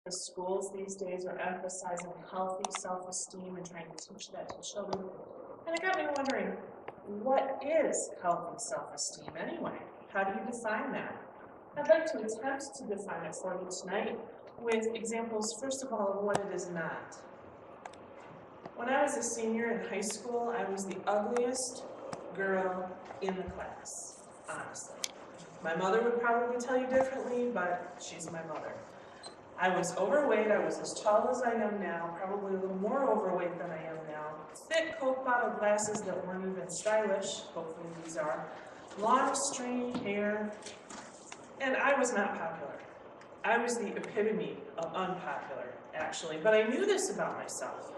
The schools these days are emphasizing healthy self-esteem and trying to teach that to children. And it got me wondering, what is healthy self-esteem anyway? How do you define that? I'd like to attempt to define it for you tonight with examples, first of all, of what it is not. When I was a senior in high school, I was the ugliest girl in the class, honestly. My mother would probably tell you differently, but she's my mother. I was overweight, I was as tall as I am now, probably a little more overweight than I am now, thick Coke bottle glasses that weren't even stylish, hopefully these are, long stringy hair, and I was not popular. I was the epitome of unpopular, actually, but I knew this about myself.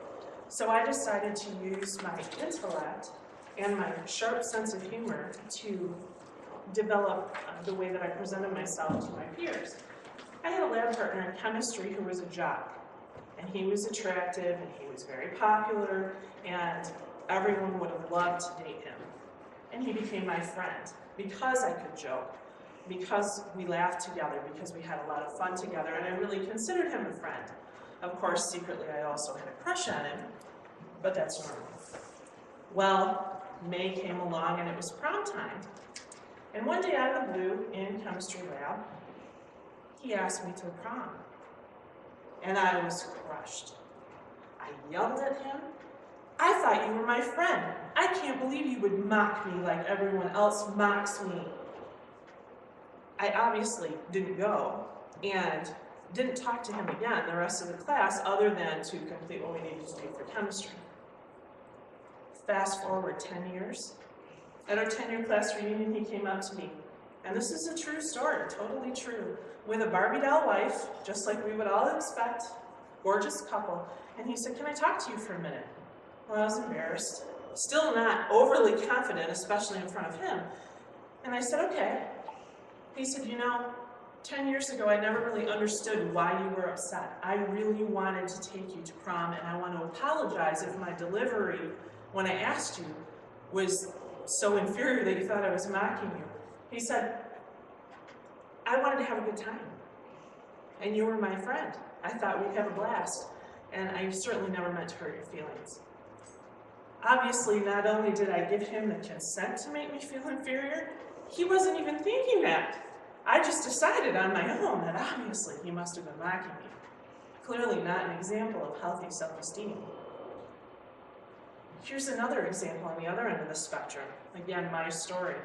So I decided to use my intellect and my sharp sense of humor to develop the way that I presented myself to my peers. I had a lab partner in chemistry who was a jock, and he was attractive, and he was very popular, and everyone would have loved to date him. And he became my friend because I could joke, because we laughed together, because we had a lot of fun together, and I really considered him a friend. Of course, secretly, I also had a crush on him, but that's normal. Well, May came along, and it was prom time. And one day out of the blue, in chemistry lab, he asked me to prom. And I was crushed. I yelled at him. I thought you were my friend. I can't believe you would mock me like everyone else mocks me. I obviously didn't go and didn't talk to him again the rest of the class other than to complete what we needed to do for chemistry. Fast forward 10 years. At our 10-year class reunion, he came up to me. And this is a true story, totally true, with a Barbie doll wife, just like we would all expect, gorgeous couple. And he said, "Can I talk to you for a minute?" Well, I was embarrassed, still not overly confident, especially in front of him. And I said, "Okay." He said, "You know, 10 years ago, I never really understood why you were upset. I really wanted to take you to prom, and I want to apologize if my delivery, when I asked you, was so inferior that you thought I was mocking you." He said, "I wanted to have a good time, and you were my friend. I thought we'd have a blast, and I certainly never meant to hurt your feelings." Obviously, not only did I give him the consent to make me feel inferior, he wasn't even thinking that. I just decided on my own that obviously he must have been mocking me. Clearly not an example of healthy self-esteem. Here's another example on the other end of the spectrum. Again, my story.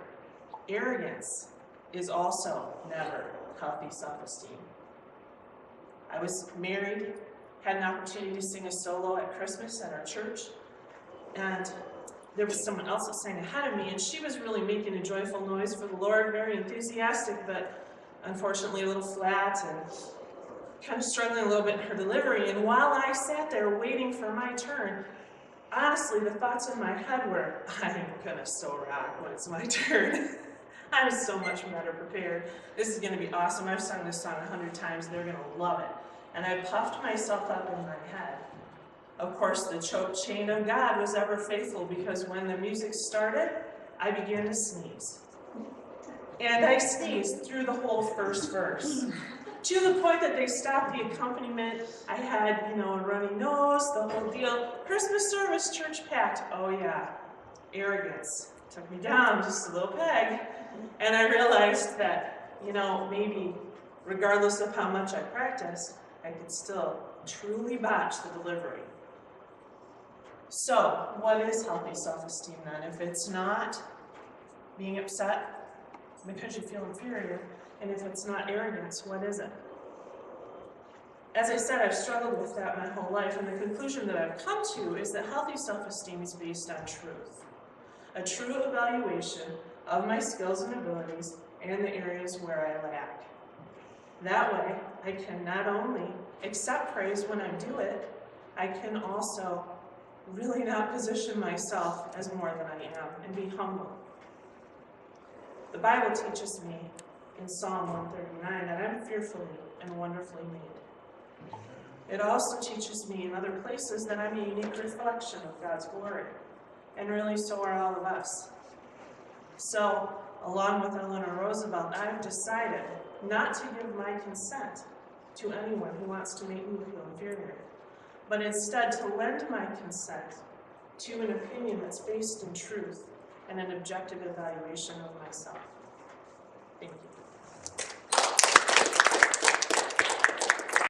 Arrogance is also never healthy self-esteem. I was married, had an opportunity to sing a solo at Christmas at our church, and there was someone else that sang ahead of me, and she was really making a joyful noise for the Lord, very enthusiastic, but unfortunately a little flat and kind of struggling a little bit in her delivery. And while I sat there waiting for my turn, honestly, the thoughts in my head were, I'm gonna so rock when it's my turn. I'm so much better prepared. This is gonna be awesome. I've sung this song 100 times. They're gonna love it. And I puffed myself up in my head. Of course, the choke chain of God was ever faithful, because when the music started, I began to sneeze. And I sneezed through the whole first verse. To the point that they stopped the accompaniment. I had, a runny nose, the whole deal. Christmas service, church packed. Oh yeah, arrogance took me down just a little peg. And I realized that, maybe regardless of how much I practiced, I could still truly botch the delivery. So, what is healthy self-esteem then? If it's not being upset because you feel inferior, and if it's not arrogance, what is it? As I said, I've struggled with that my whole life, and the conclusion that I've come to is that healthy self-esteem is based on truth. A true evaluation of my skills and abilities and the areas where I lack. That way, I can not only accept praise when I do it, I can also really not position myself as more than I am and be humble. The Bible teaches me in Psalm 139 that I'm fearfully and wonderfully made. It also teaches me in other places that I'm a unique reflection of God's glory, and really so are all of us. So, along with Eleanor Roosevelt, I've decided not to give my consent to anyone who wants to make me feel inferior, but instead to lend my consent to an opinion that's based in truth and an objective evaluation of myself. Thank you.